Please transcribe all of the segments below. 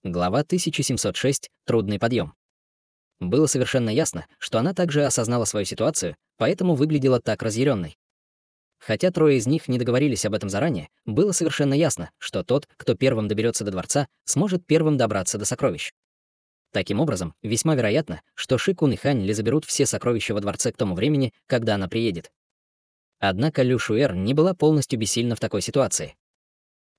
Глава 1706. Трудный подъем. Было совершенно ясно, что она также осознала свою ситуацию, поэтому выглядела так разъяренной. Хотя трое из них не договорились об этом заранее, было совершенно ясно, что тот, кто первым доберется до дворца, сможет первым добраться до сокровищ. Таким образом, весьма вероятно, что Ши Кун и Хань Ли заберут все сокровища во дворце к тому времени, когда она приедет. Однако Лю Шуэр не была полностью бессильна в такой ситуации.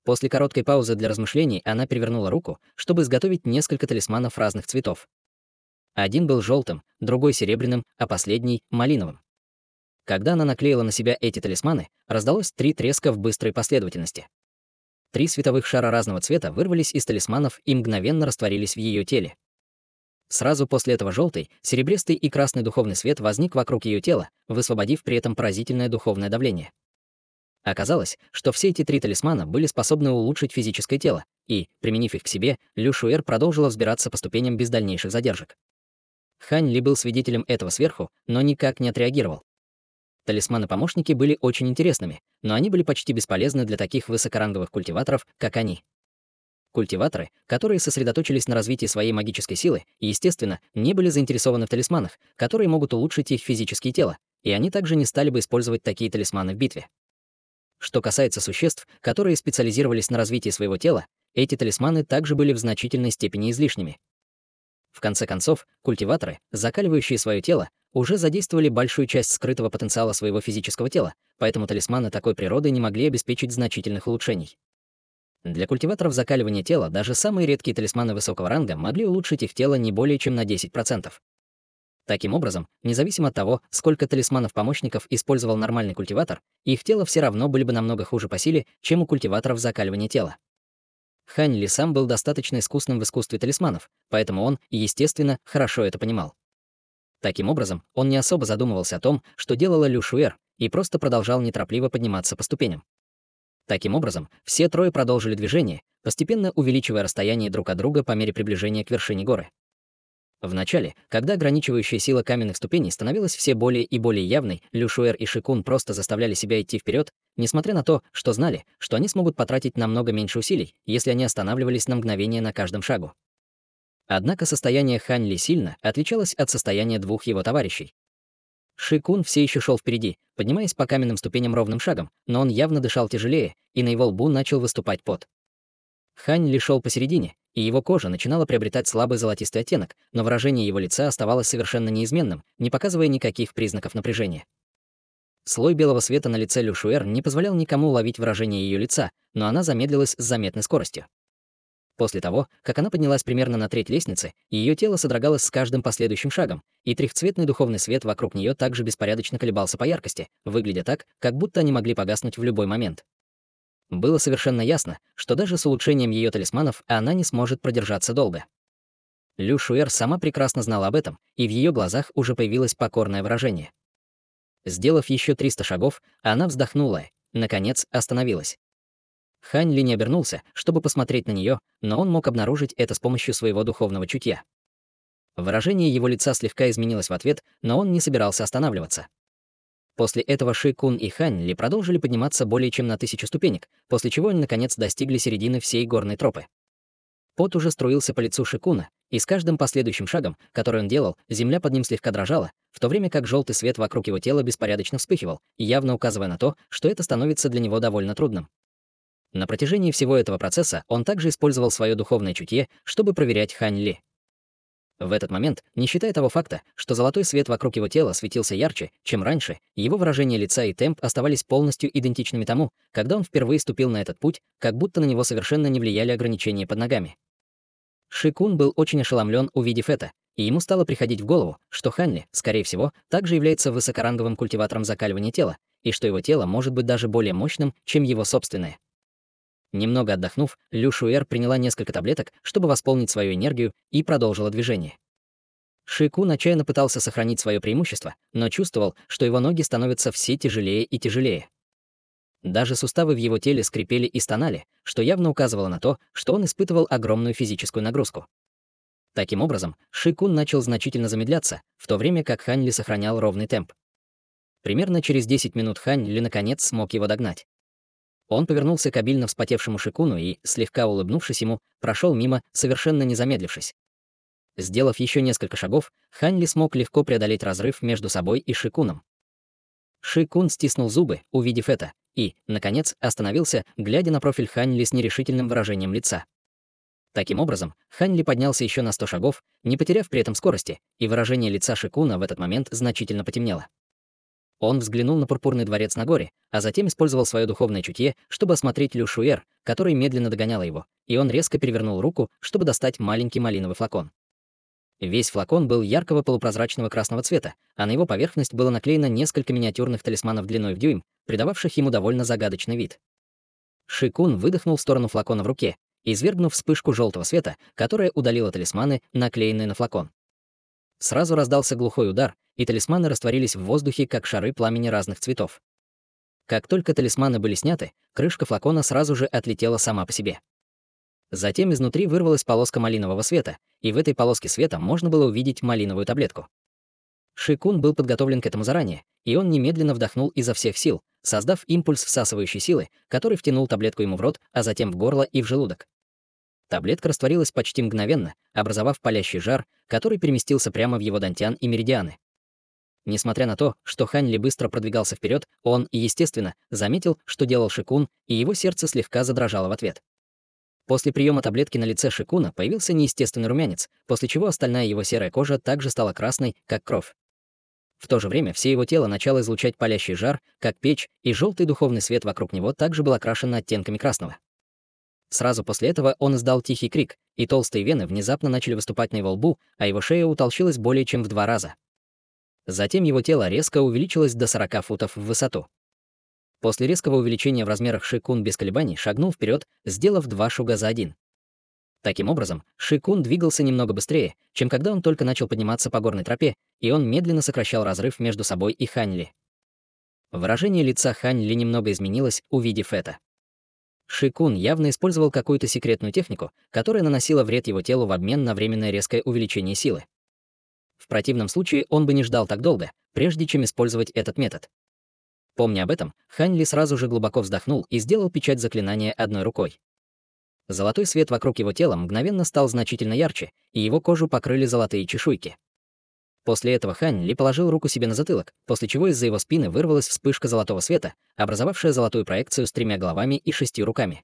После короткой паузы для размышлений она перевернула руку, чтобы изготовить несколько талисманов разных цветов. Один был желтым, другой серебряным, а последний — малиновым. Когда она наклеила на себя эти талисманы, раздалось 3 треска в быстрой последовательности. 3 световых шара разного цвета вырвались из талисманов и мгновенно растворились в ее теле. Сразу после этого желтый, серебристый и красный духовный свет возник вокруг ее тела, высвободив при этом поразительное духовное давление. Оказалось, что все эти 3 талисмана были способны улучшить физическое тело, и, применив их к себе, Лю Шуэр продолжила взбираться по ступеням без дальнейших задержек. Хань Ли был свидетелем этого сверху, но никак не отреагировал. Талисманы-помощники были очень интересными, но они были почти бесполезны для таких высокоранговых культиваторов, как они. Культиваторы, которые сосредоточились на развитии своей магической силы, естественно, не были заинтересованы в талисманах, которые могут улучшить их физические тела, и они также не стали бы использовать такие талисманы в битве. Что касается существ, которые специализировались на развитии своего тела, эти талисманы также были в значительной степени излишними. В конце концов, культиваторы, закаливающие свое тело, уже задействовали большую часть скрытого потенциала своего физического тела, поэтому талисманы такой природы не могли обеспечить значительных улучшений. Для культиваторов закаливания тела даже самые редкие талисманы высокого ранга могли улучшить их тело не более чем на 10%. Таким образом, независимо от того, сколько талисманов-помощников использовал нормальный культиватор, их тело все равно были бы намного хуже по силе, чем у культиваторов закаливания тела. Хань Ли сам был достаточно искусным в искусстве талисманов, поэтому он, естественно, хорошо это понимал. Таким образом, он не особо задумывался о том, что делала Лю Шуэр, и просто продолжал неторопливо подниматься по ступеням. Таким образом, все трое продолжили движение, постепенно увеличивая расстояние друг от друга по мере приближения к вершине горы. Вначале, когда ограничивающая сила каменных ступеней становилась все более и более явной, Лю Шуэр и Ши Кун просто заставляли себя идти вперед, несмотря на то, что знали, что они смогут потратить намного меньше усилий, если они останавливались на мгновение на каждом шагу. Однако состояние Хань Ли сильно отличалось от состояния двух его товарищей. Ши Кун все еще шел впереди, поднимаясь по каменным ступеням ровным шагом, но он явно дышал тяжелее, и на его лбу начал выступать пот. Хань Ли шел посередине, и его кожа начинала приобретать слабый золотистый оттенок, но выражение его лица оставалось совершенно неизменным, не показывая никаких признаков напряжения. Слой белого света на лице Лю Шуэр не позволял никому уловить выражение ее лица, но она замедлилась с заметной скоростью. После того, как она поднялась примерно на треть лестницы, ее тело содрогалось с каждым последующим шагом, и трехцветный духовный свет вокруг нее также беспорядочно колебался по яркости, выглядя так, как будто они могли погаснуть в любой момент. Было совершенно ясно, что даже с улучшением ее талисманов она не сможет продержаться долго. Лю Шуэр сама прекрасно знала об этом, и в ее глазах уже появилось покорное выражение. Сделав еще 300 шагов, она вздохнула и, наконец, остановилась. Хань Ли не обернулся, чтобы посмотреть на нее, но он мог обнаружить это с помощью своего духовного чутья. Выражение его лица слегка изменилось в ответ, но он не собирался останавливаться. После этого Ши Кун и Хань Ли продолжили подниматься более чем на 1000 ступенек, после чего они, наконец, достигли середины всей горной тропы. Пот уже струился по лицу Ши Куна, и с каждым последующим шагом, который он делал, земля под ним слегка дрожала, в то время как желтый свет вокруг его тела беспорядочно вспыхивал, явно указывая на то, что это становится для него довольно трудным. На протяжении всего этого процесса он также использовал свое духовное чутье, чтобы проверять Хань Ли. В этот момент, не считая того факта, что золотой свет вокруг его тела светился ярче, чем раньше, его выражение лица и темп оставались полностью идентичными тому, когда он впервые ступил на этот путь, как будто на него совершенно не влияли ограничения под ногами. Ши Кун был очень ошеломлен, увидев это, и ему стало приходить в голову, что Хань Ли, скорее всего, также является высокоранговым культиватором закаливания тела, и что его тело может быть даже более мощным, чем его собственное. Немного отдохнув, Лю Шуэр приняла несколько таблеток, чтобы восполнить свою энергию, и продолжила движение. Ши Кун отчаянно пытался сохранить свое преимущество, но чувствовал, что его ноги становятся все тяжелее и тяжелее. Даже суставы в его теле скрипели и стонали, что явно указывало на то, что он испытывал огромную физическую нагрузку. Таким образом, Ши Кун начал значительно замедляться, в то время как Хань Ли сохранял ровный темп. Примерно через 10 минут Хань Ли наконец смог его догнать. Он повернулся к обильно вспотевшему Шикуну и, слегка улыбнувшись ему, прошел мимо, совершенно не замедлившись. Сделав еще несколько шагов, Хань Ли смог легко преодолеть разрыв между собой и Шикуном. Шикун стиснул зубы, увидев это, и, наконец, остановился, глядя на профиль Хань Ли с нерешительным выражением лица. Таким образом, Хань Ли поднялся еще на 100 шагов, не потеряв при этом скорости, и выражение лица Шикуна в этот момент значительно потемнело. Он взглянул на пурпурный дворец на горе, а затем использовал свое духовное чутье, чтобы осмотреть Лю Шуэр, который медленно догоняла его, и он резко перевернул руку, чтобы достать маленький малиновый флакон. Весь флакон был яркого полупрозрачного красного цвета, а на его поверхность было наклеено несколько миниатюрных талисманов длиной в дюйм, придававших ему довольно загадочный вид. Шикун выдохнул в сторону флакона в руке, извергнув вспышку желтого света, которая удалила талисманы, наклеенные на флакон. Сразу раздался глухой удар, и талисманы растворились в воздухе, как шары пламени разных цветов. Как только талисманы были сняты, крышка флакона сразу же отлетела сама по себе. Затем изнутри вырвалась полоска малинового света, и в этой полоске света можно было увидеть малиновую таблетку. Шикун был подготовлен к этому заранее, и он немедленно вдохнул изо всех сил, создав импульс всасывающей силы, который втянул таблетку ему в рот, а затем в горло и в желудок. Таблетка растворилась почти мгновенно, образовав палящий жар, который переместился прямо в его дантян и меридианы. Несмотря на то, что Хань Ли быстро продвигался вперед, он, естественно, заметил, что делал Шикун, и его сердце слегка задрожало в ответ. После приема таблетки на лице Шикуна появился неестественный румянец, после чего остальная его серая кожа также стала красной, как кровь. В то же время все его тело начало излучать палящий жар, как печь, и желтый духовный свет вокруг него также был окрашен оттенками красного. Сразу после этого он издал тихий крик, и толстые вены внезапно начали выступать на его лбу, а его шея утолщилась более чем в 2 раза. Затем его тело резко увеличилось до 40 футов в высоту. После резкого увеличения в размерах Шикун без колебаний шагнул вперед, сделав 2 шага за 1. Таким образом, Шикун двигался немного быстрее, чем когда он только начал подниматься по горной тропе, и он медленно сокращал разрыв между собой и Хань Ли. Выражение лица Хань Ли немного изменилось, увидев это. Шикун явно использовал какую-то секретную технику, которая наносила вред его телу в обмен на временное резкое увеличение силы. В противном случае он бы не ждал так долго, прежде чем использовать этот метод. Помня об этом, Хань Ли сразу же глубоко вздохнул и сделал печать заклинания одной рукой. Золотой свет вокруг его тела мгновенно стал значительно ярче, и его кожу покрыли золотые чешуйки. После этого Хань Ли положил руку себе на затылок, после чего из-за его спины вырвалась вспышка золотого света, образовавшая золотую проекцию с 3 головами и 6 руками.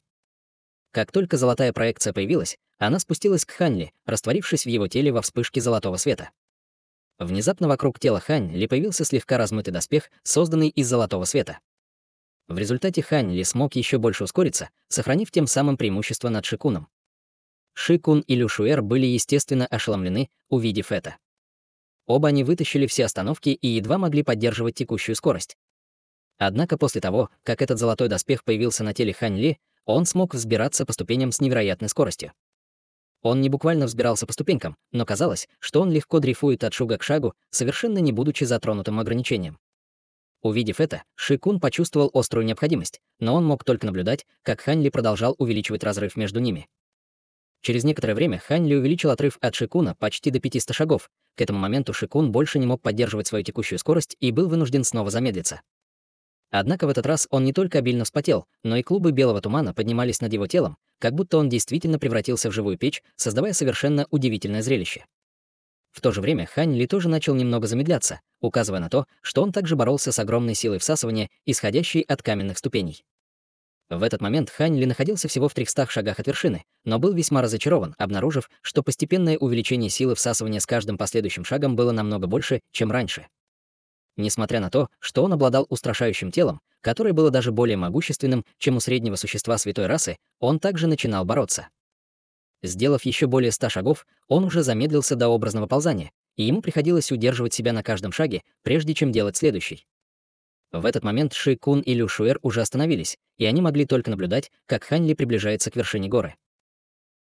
Как только золотая проекция появилась, она спустилась к Хань Ли, растворившись в его теле во вспышке золотого света. Внезапно вокруг тела Хань Ли появился слегка размытый доспех, созданный из золотого света. В результате Хань Ли смог еще больше ускориться, сохранив тем самым преимущество над Шикуном. Шикун и Лю Шуэр были, естественно, ошеломлены, увидев это. Оба они вытащили все остановки и едва могли поддерживать текущую скорость. Однако после того, как этот золотой доспех появился на теле Хань Ли, он смог взбираться по ступеням с невероятной скоростью. Он не буквально взбирался по ступенькам, но казалось, что он легко дрейфует от шага к шагу, совершенно не будучи затронутым ограничением. Увидев это, Шикун почувствовал острую необходимость, но он мог только наблюдать, как Хань Ли продолжал увеличивать разрыв между ними. Через некоторое время Хань Ли увеличил отрыв от Шикуна почти до 500 шагов. К этому моменту Шикун больше не мог поддерживать свою текущую скорость и был вынужден снова замедлиться. Однако в этот раз он не только обильно вспотел, но и клубы белого тумана поднимались над его телом, как будто он действительно превратился в живую печь, создавая совершенно удивительное зрелище. В то же время Хань Ли тоже начал немного замедляться, указывая на то, что он также боролся с огромной силой всасывания, исходящей от каменных ступеней. В этот момент Хань Ли находился всего в 300 шагах от вершины, но был весьма разочарован, обнаружив, что постепенное увеличение силы всасывания с каждым последующим шагом было намного больше, чем раньше. Несмотря на то, что он обладал устрашающим телом, которое было даже более могущественным, чем у среднего существа святой расы, он также начинал бороться. Сделав еще более 100 шагов, он уже замедлился до образного ползания, и ему приходилось удерживать себя на каждом шаге, прежде чем делать следующий. В этот момент Ши Кун и Лю Шуэр уже остановились, и они могли только наблюдать, как Хань Ли приближается к вершине горы.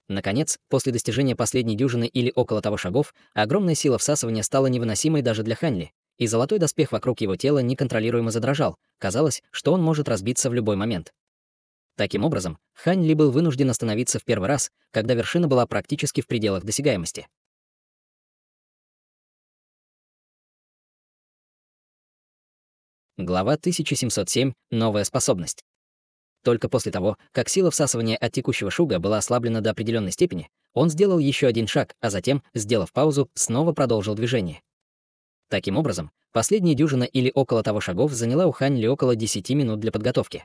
Наконец, после достижения последней дюжины или около того шагов, огромная сила всасывания стала невыносимой даже для Хань Ли, и золотой доспех вокруг его тела неконтролируемо задрожал. Казалось, что он может разбиться в любой момент. Таким образом, Хань Ли был вынужден остановиться в первый раз, когда вершина была практически в пределах досягаемости. Глава 1707. Новая способность. Только после того, как сила всасывания от текущего шуга была ослаблена до определенной степени, он сделал еще один шаг, а затем, сделав паузу, снова продолжил движение. Таким образом, последняя дюжина или около того шагов заняла у Хань Ли около 10 минут для подготовки.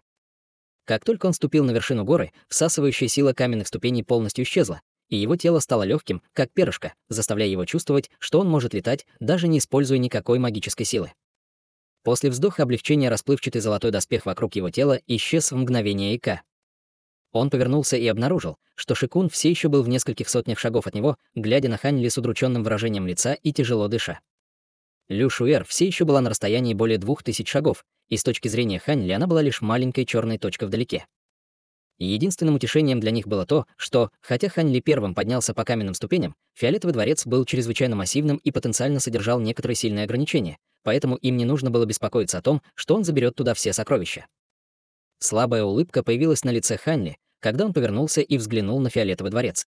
Как только он ступил на вершину горы, всасывающая сила каменных ступеней полностью исчезла, и его тело стало легким, как перышко, заставляя его чувствовать, что он может летать, даже не используя никакой магической силы. После вздоха облегчения расплывчатый золотой доспех вокруг его тела исчез в мгновение ока. Он повернулся и обнаружил, что Шикун все еще был в нескольких сотнях шагов от него, глядя на Хань Ли с удрученным выражением лица и тяжело дыша. Лю Шуэр все еще была на расстоянии более 2000 шагов, и с точки зрения Хань Ли она была лишь маленькой черной точкой вдалеке. И единственным утешением для них было то, что, хотя Хань Ли первым поднялся по каменным ступеням, Фиолетовый дворец был чрезвычайно массивным и потенциально содержал некоторые сильные ограничения, поэтому им не нужно было беспокоиться о том, что он заберет туда все сокровища. Слабая улыбка появилась на лице Хань Ли, когда он повернулся и взглянул на Фиолетовый дворец.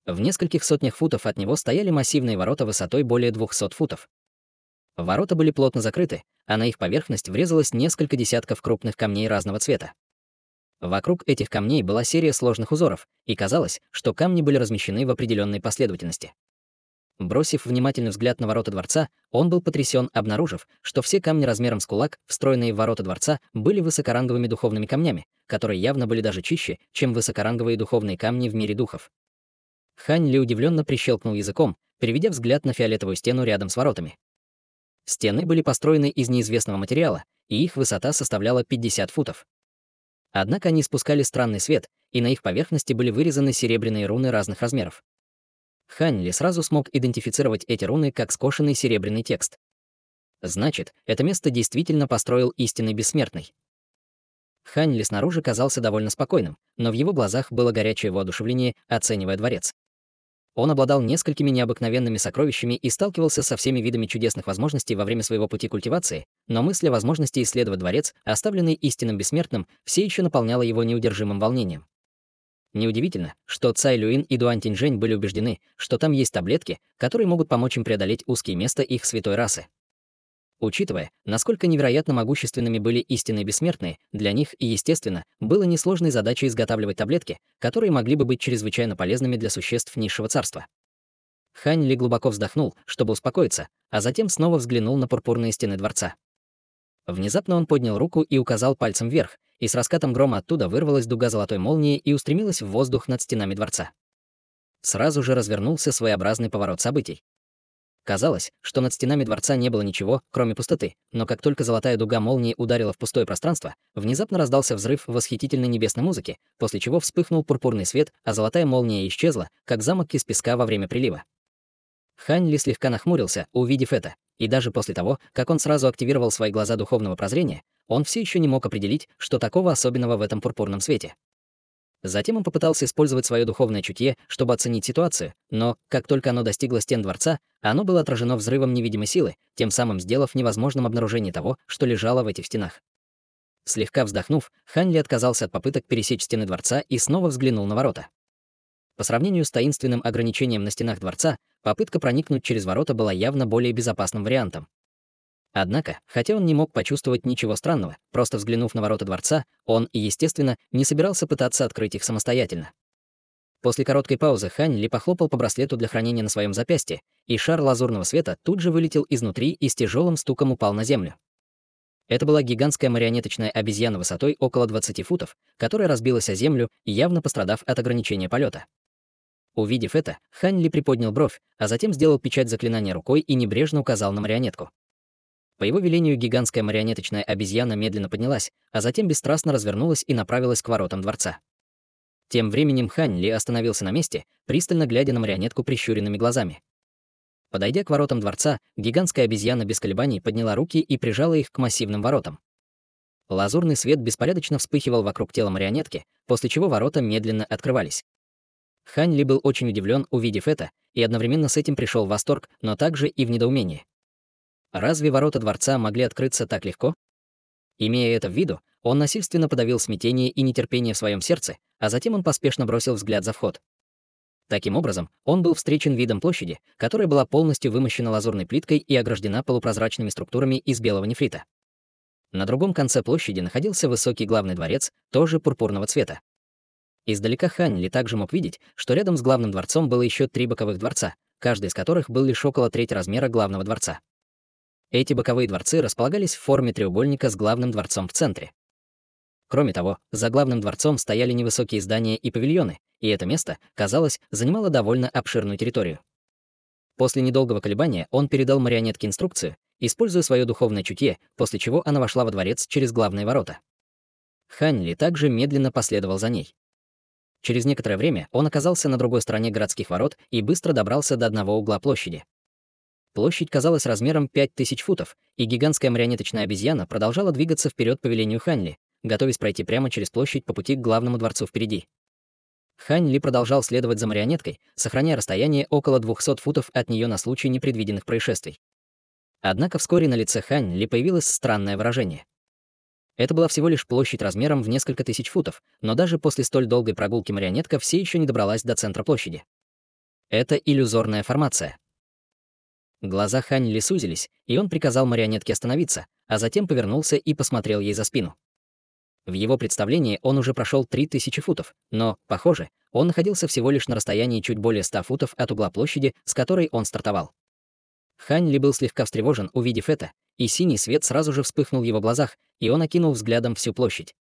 В нескольких сотнях футов от него стояли массивные ворота высотой более 200 футов. Ворота были плотно закрыты, а на их поверхность врезалось несколько десятков крупных камней разного цвета. Вокруг этих камней была серия сложных узоров, и казалось, что камни были размещены в определенной последовательности. Бросив внимательный взгляд на ворота дворца, он был потрясен, обнаружив, что все камни размером с кулак, встроенные в ворота дворца, были высокоранговыми духовными камнями, которые явно были даже чище, чем высокоранговые духовные камни в мире духов. Хань Ли удивленно прищелкнул языком, переведя взгляд на фиолетовую стену рядом с воротами. Стены были построены из неизвестного материала, и их высота составляла 50 футов. Однако они испускали странный свет, и на их поверхности были вырезаны серебряные руны разных размеров. Хань Ли сразу смог идентифицировать эти руны как скошенный серебряный текст. Значит, это место действительно построил истинный бессмертный. Хань Ли снаружи казался довольно спокойным, но в его глазах было горячее воодушевление, оценивая дворец. Он обладал несколькими необыкновенными сокровищами и сталкивался со всеми видами чудесных возможностей во время своего пути культивации, но мысль о возможности исследовать дворец, оставленный истинным бессмертным, все еще наполняла его неудержимым волнением. Неудивительно, что Цай Люин и Дуань Тиньжэнь были убеждены, что там есть таблетки, которые могут помочь им преодолеть узкие места их святой расы. Учитывая, насколько невероятно могущественными были истинные бессмертные, для них, естественно, было несложной задачей изготавливать таблетки, которые могли бы быть чрезвычайно полезными для существ низшего царства. Хань Ли глубоко вздохнул, чтобы успокоиться, а затем снова взглянул на пурпурные стены дворца. Внезапно он поднял руку и указал пальцем вверх, и с раскатом грома оттуда вырвалась дуга золотой молнии и устремилась в воздух над стенами дворца. Сразу же развернулся своеобразный поворот событий. Казалось, что над стенами дворца не было ничего, кроме пустоты, но как только золотая дуга молнии ударила в пустое пространство, внезапно раздался взрыв восхитительной небесной музыки, после чего вспыхнул пурпурный свет, а золотая молния исчезла, как замок из песка во время прилива. Хань Ли слегка нахмурился, увидев это, и даже после того, как он сразу активировал свои глаза духовного прозрения, он все еще не мог определить, что такого особенного в этом пурпурном свете. Затем он попытался использовать свое духовное чутье, чтобы оценить ситуацию, но, как только оно достигло стен дворца, оно было отражено взрывом невидимой силы, тем самым сделав невозможным обнаружение того, что лежало в этих стенах. Слегка вздохнув, Хань Ли отказался от попыток пересечь стены дворца и снова взглянул на ворота. По сравнению с таинственным ограничением на стенах дворца, попытка проникнуть через ворота была явно более безопасным вариантом. Однако, хотя он не мог почувствовать ничего странного, просто взглянув на ворота дворца, он, естественно, не собирался пытаться открыть их самостоятельно. После короткой паузы Хань Ли похлопал по браслету для хранения на своем запястье, и шар лазурного света тут же вылетел изнутри и с тяжелым стуком упал на землю. Это была гигантская марионеточная обезьяна высотой около 20 футов, которая разбилась о землю, явно пострадав от ограничения полета. Увидев это, Хань Ли приподнял бровь, а затем сделал печать заклинания рукой и небрежно указал на марионетку. По его велению гигантская марионеточная обезьяна медленно поднялась, а затем бесстрастно развернулась и направилась к воротам дворца. Тем временем Хань Ли остановился на месте, пристально глядя на марионетку прищуренными глазами. Подойдя к воротам дворца, гигантская обезьяна без колебаний подняла руки и прижала их к массивным воротам. Лазурный свет беспорядочно вспыхивал вокруг тела марионетки, после чего ворота медленно открывались. Хань Ли был очень удивлен, увидев это, и одновременно с этим пришел в восторг, но также и в недоумение. Разве ворота дворца могли открыться так легко? Имея это в виду, он насильственно подавил смятение и нетерпение в своем сердце, а затем он поспешно бросил взгляд за вход. Таким образом, он был встречен видом площади, которая была полностью вымощена лазурной плиткой и ограждена полупрозрачными структурами из белого нефрита. На другом конце площади находился высокий главный дворец, тоже пурпурного цвета. Издалека Хань Ли также мог видеть, что рядом с главным дворцом было еще 3 боковых дворца, каждый из которых был лишь около треть размера главного дворца. Эти боковые дворцы располагались в форме треугольника с главным дворцом в центре. Кроме того, за главным дворцом стояли невысокие здания и павильоны, и это место, казалось, занимало довольно обширную территорию. После недолгого колебания он передал марионетке инструкцию, используя свое духовное чутье, после чего она вошла во дворец через главные ворота. Хань Ли также медленно последовал за ней. Через некоторое время он оказался на другой стороне городских ворот и быстро добрался до одного угла площади. Площадь казалась размером 5000 футов, и гигантская марионеточная обезьяна продолжала двигаться вперед по велению Хань Ли, готовясь пройти прямо через площадь по пути к главному дворцу впереди. Хань Ли продолжал следовать за марионеткой, сохраняя расстояние около 200 футов от нее на случай непредвиденных происшествий. Однако вскоре на лице Хань Ли появилось странное выражение. Это была всего лишь площадь размером в несколько тысяч футов, но даже после столь долгой прогулки марионетка все еще не добралась до центра площади. Это иллюзорная формация. Глаза Хань Ли сузились, и он приказал марионетке остановиться, а затем повернулся и посмотрел ей за спину. В его представлении он уже прошел 3000 футов, но, похоже, он находился всего лишь на расстоянии чуть более 100 футов от угла площади, с которой он стартовал. Хань Ли был слегка встревожен, увидев это, и синий свет сразу же вспыхнул в его глазах, и он окинул взглядом всю площадь.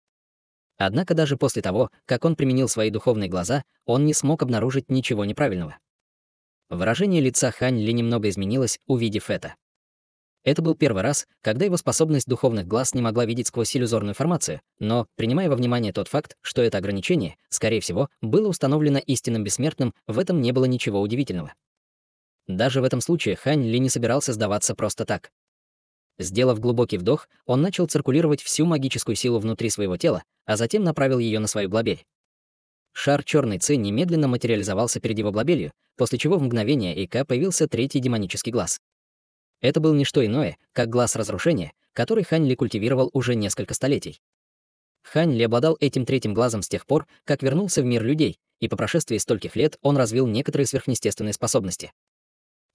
Однако даже после того, как он применил свои духовные глаза, он не смог обнаружить ничего неправильного. Выражение лица Хань Ли немного изменилось, увидев это. Это был первый раз, когда его способность духовных глаз не могла видеть сквозь иллюзорную формацию, но, принимая во внимание тот факт, что это ограничение, скорее всего, было установлено истинным бессмертным, в этом не было ничего удивительного. Даже в этом случае Хань Ли не собирался сдаваться просто так. Сделав глубокий вдох, он начал циркулировать всю магическую силу внутри своего тела, а затем направил ее на свою глобель. Шар черной ци немедленно материализовался перед его глобелью, после чего в мгновение Ика появился третий демонический глаз. Это был не что иное, как глаз разрушения, который Хань Ли культивировал уже несколько столетий. Хань Ли обладал этим третьим глазом с тех пор, как вернулся в мир людей, и по прошествии стольких лет он развил некоторые сверхъестественные способности.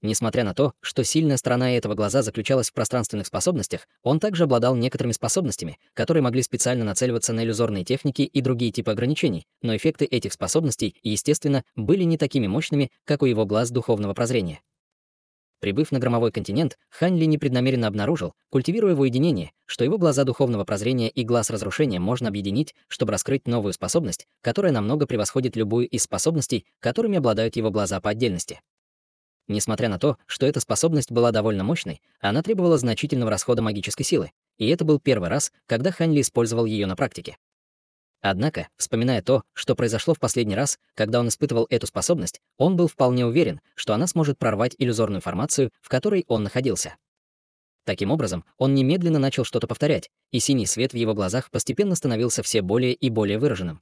Несмотря на то, что сильная сторона этого глаза заключалась в пространственных способностях, он также обладал некоторыми способностями, которые могли специально нацеливаться на иллюзорные техники и другие типы ограничений, но эффекты этих способностей, естественно, были не такими мощными, как у его глаз духовного прозрения. Прибыв на громовой континент, Хань Ли непреднамеренно обнаружил, культивируя в уединении, что его глаза духовного прозрения и глаз разрушения можно объединить, чтобы раскрыть новую способность, которая намного превосходит любую из способностей, которыми обладают его глаза по отдельности. Несмотря на то, что эта способность была довольно мощной, она требовала значительного расхода магической силы, и это был первый раз, когда Хань Ли использовал ее на практике. Однако, вспоминая то, что произошло в последний раз, когда он испытывал эту способность, он был вполне уверен, что она сможет прорвать иллюзорную формацию, в которой он находился. Таким образом, он немедленно начал что-то повторять, и синий свет в его глазах постепенно становился все более и более выраженным.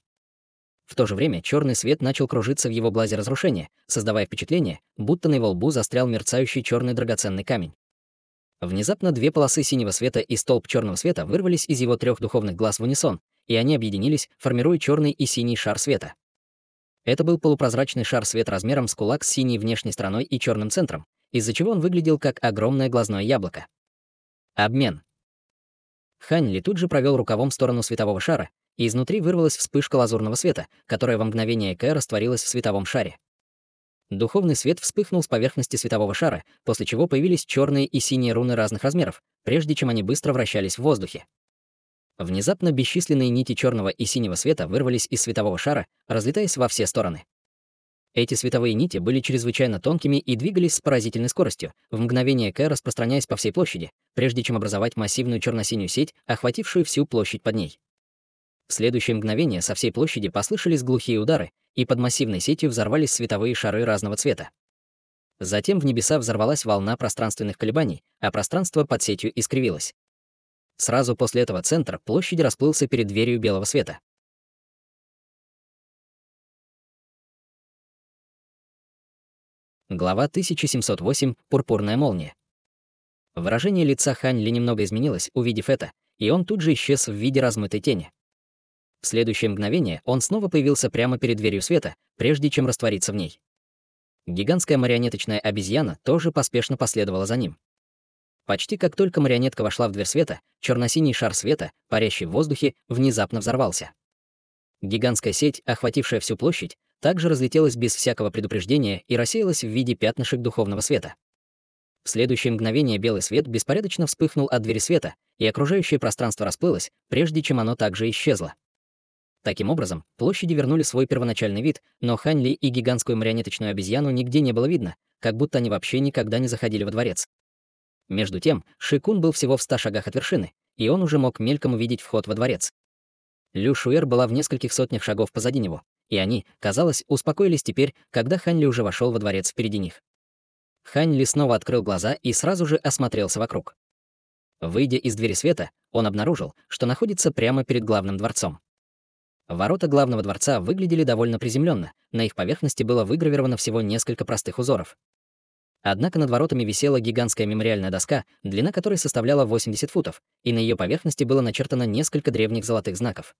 В то же время черный свет начал кружиться в его глазе разрушения, создавая впечатление, будто на его лбу застрял мерцающий черный драгоценный камень. Внезапно 2 полосы синего света и столб черного света вырвались из его 3 духовных глаз в унисон, и они объединились, формируя черный и синий шар света. Это был полупрозрачный шар света размером с кулак с синей внешней стороной и черным центром, из-за чего он выглядел как огромное глазное яблоко. Обмен. Хань Ли тут же провел рукавом в сторону светового шара, и изнутри вырвалась вспышка лазурного света, которая во мгновение Эке растворилась в световом шаре. Духовный свет вспыхнул с поверхности светового шара, после чего появились черные и синие руны разных размеров, прежде чем они быстро вращались в воздухе. Внезапно бесчисленные нити черного и синего света вырвались из светового шара, разлетаясь во все стороны. Эти световые нити были чрезвычайно тонкими и двигались с поразительной скоростью, в мгновение Эке распространяясь по всей площади, прежде чем образовать массивную черно-синюю сеть, охватившую всю площадь под ней. В следующее мгновение со всей площади послышались глухие удары, и под массивной сетью взорвались световые шары разного цвета. Затем в небеса взорвалась волна пространственных колебаний, а пространство под сетью искривилось. Сразу после этого центр площади расплылся перед дверью белого света. Глава 1708. Пурпурная молния. Выражение лица Хань Ли немного изменилось, увидев это, и он тут же исчез в виде размытой тени. В следующее мгновение он снова появился прямо перед дверью света, прежде чем раствориться в ней. Гигантская марионеточная обезьяна тоже поспешно последовала за ним. Почти как только марионетка вошла в дверь света, черно-синий шар света, парящий в воздухе, внезапно взорвался. Гигантская сеть, охватившая всю площадь, также разлетелась без всякого предупреждения и рассеялась в виде пятнышек духовного света. В следующее мгновение белый свет беспорядочно вспыхнул от двери света, и окружающее пространство расплылось, прежде чем оно также исчезло. Таким образом, площади вернули свой первоначальный вид, но Хань Ли и гигантскую марионеточную обезьяну нигде не было видно, как будто они вообще никогда не заходили во дворец. Между тем, Ши Кун был всего в 100 шагах от вершины, и он уже мог мельком увидеть вход во дворец. Лю Шуэр была в нескольких сотнях шагов позади него, и они, казалось, успокоились теперь, когда Хань Ли уже вошел во дворец впереди них. Хань Ли снова открыл глаза и сразу же осмотрелся вокруг. Выйдя из двери света, он обнаружил, что находится прямо перед главным дворцом. Ворота главного дворца выглядели довольно приземленно, на их поверхности было выгравировано всего несколько простых узоров. Однако над воротами висела гигантская мемориальная доска, длина которой составляла 80 футов, и на ее поверхности было начертано несколько древних золотых знаков.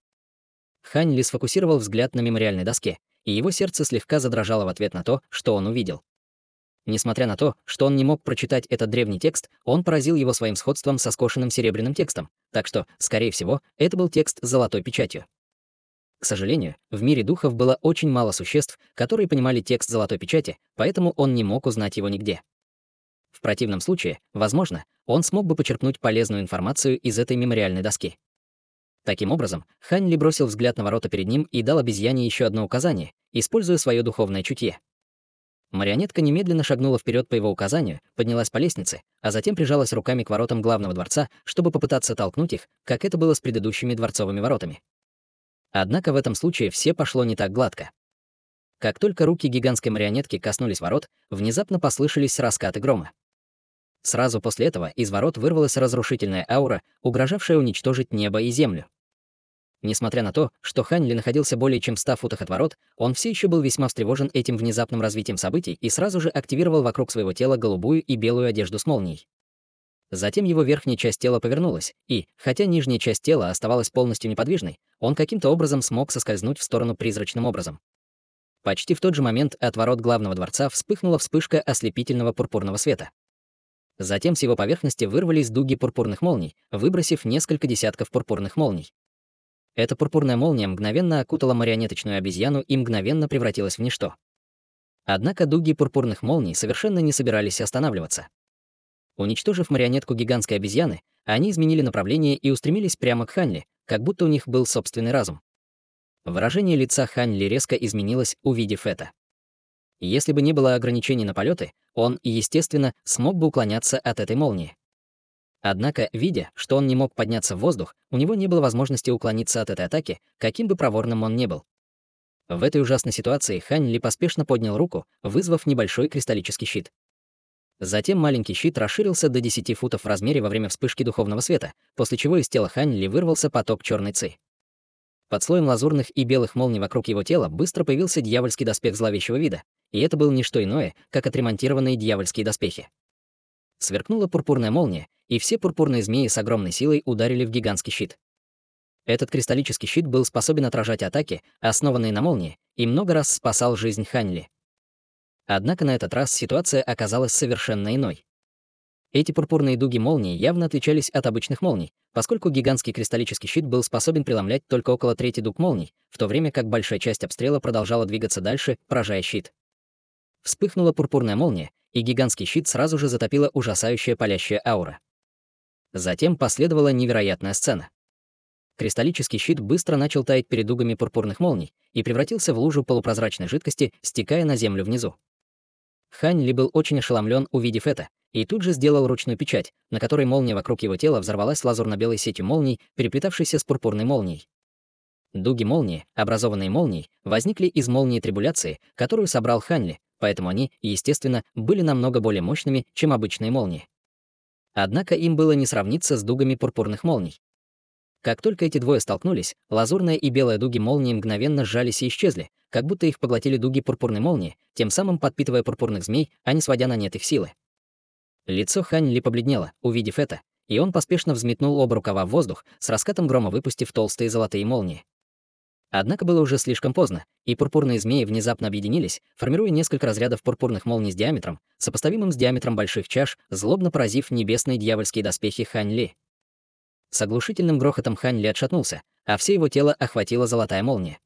Хань Ли сфокусировал взгляд на мемориальной доске, и его сердце слегка задрожало в ответ на то, что он увидел. Несмотря на то, что он не мог прочитать этот древний текст, он поразил его своим сходством со скошенным серебряным текстом, так что, скорее всего, это был текст с золотой печатью. К сожалению, в мире духов было очень мало существ, которые понимали текст золотой печати, поэтому он не мог узнать его нигде. В противном случае, возможно, он смог бы почерпнуть полезную информацию из этой мемориальной доски. Таким образом, Хань Ли бросил взгляд на ворота перед ним и дал обезьяне еще одно указание, используя свое духовное чутье. Марионетка немедленно шагнула вперед по его указанию, поднялась по лестнице, а затем прижалась руками к воротам главного дворца, чтобы попытаться толкнуть их, как это было с предыдущими дворцовыми воротами. Однако в этом случае все пошло не так гладко. Как только руки гигантской марионетки коснулись ворот, внезапно послышались раскаты грома. Сразу после этого из ворот вырвалась разрушительная аура, угрожавшая уничтожить небо и землю. Несмотря на то, что Хань Ли находился более чем в 100 футах от ворот, он все еще был весьма встревожен этим внезапным развитием событий и сразу же активировал вокруг своего тела голубую и белую одежду с молнией. Затем его верхняя часть тела повернулась, и, хотя нижняя часть тела оставалась полностью неподвижной, он каким-то образом смог соскользнуть в сторону призрачным образом. Почти в тот же момент от ворот главного дворца вспыхнула вспышка ослепительного пурпурного света. Затем с его поверхности вырвались дуги пурпурных молний, выбросив несколько десятков пурпурных молний. Эта пурпурная молния мгновенно окутала марионеточную обезьяну и мгновенно превратилась в ничто. Однако дуги пурпурных молний совершенно не собирались останавливаться. Уничтожив марионетку гигантской обезьяны, они изменили направление и устремились прямо к Хань Ли, как будто у них был собственный разум. Выражение лица Хань Ли резко изменилось, увидев это. Если бы не было ограничений на полеты, он, естественно, смог бы уклоняться от этой молнии. Однако, видя, что он не мог подняться в воздух, у него не было возможности уклониться от этой атаки, каким бы проворным он ни был. В этой ужасной ситуации Хань Ли поспешно поднял руку, вызвав небольшой кристаллический щит. Затем маленький щит расширился до 10 футов в размере во время вспышки духовного света, после чего из тела Хань Ли вырвался поток черной ци. Под слоем лазурных и белых молний вокруг его тела быстро появился дьявольский доспех зловещего вида, и это был не что иное, как отремонтированные дьявольские доспехи. Сверкнула пурпурная молния, и все пурпурные змеи с огромной силой ударили в гигантский щит. Этот кристаллический щит был способен отражать атаки, основанные на молнии, и много раз спасал жизнь Хань Ли. Однако на этот раз ситуация оказалась совершенно иной. Эти пурпурные дуги молнии явно отличались от обычных молний, поскольку гигантский кристаллический щит был способен преломлять только около трети дуг молний, в то время как большая часть обстрела продолжала двигаться дальше, поражая щит. Вспыхнула пурпурная молния, и гигантский щит сразу же затопила ужасающая палящая аура. Затем последовала невероятная сцена. Кристаллический щит быстро начал таять перед дугами пурпурных молний и превратился в лужу полупрозрачной жидкости, стекая на землю внизу. Хань Ли был очень ошеломлен, увидев это, и тут же сделал ручную печать, на которой молния вокруг его тела взорвалась лазурно-белой сетью молний, переплетавшейся с пурпурной молнией. Дуги молнии, образованные молнией, возникли из молнии трибуляции, которую собрал Хань Ли, поэтому они, естественно, были намного более мощными, чем обычные молнии. Однако им было не сравниться с дугами пурпурных молний. Как только эти двое столкнулись, лазурная и белая дуги молнии мгновенно сжались и исчезли, как будто их поглотили дуги пурпурной молнии, тем самым подпитывая пурпурных змей, а не сводя на нет их силы. Лицо Хань Ли побледнело, увидев это, и он поспешно взметнул оба рукава в воздух, с раскатом грома выпустив толстые золотые молнии. Однако было уже слишком поздно, и пурпурные змеи внезапно объединились, формируя несколько разрядов пурпурных молний с диаметром, сопоставимым с диаметром больших чаш, злобно поразив небесные дьявольские доспехи Хань Ли. С оглушительным грохотом Хань Ли отшатнулся, а все его тело охватила золотая молния.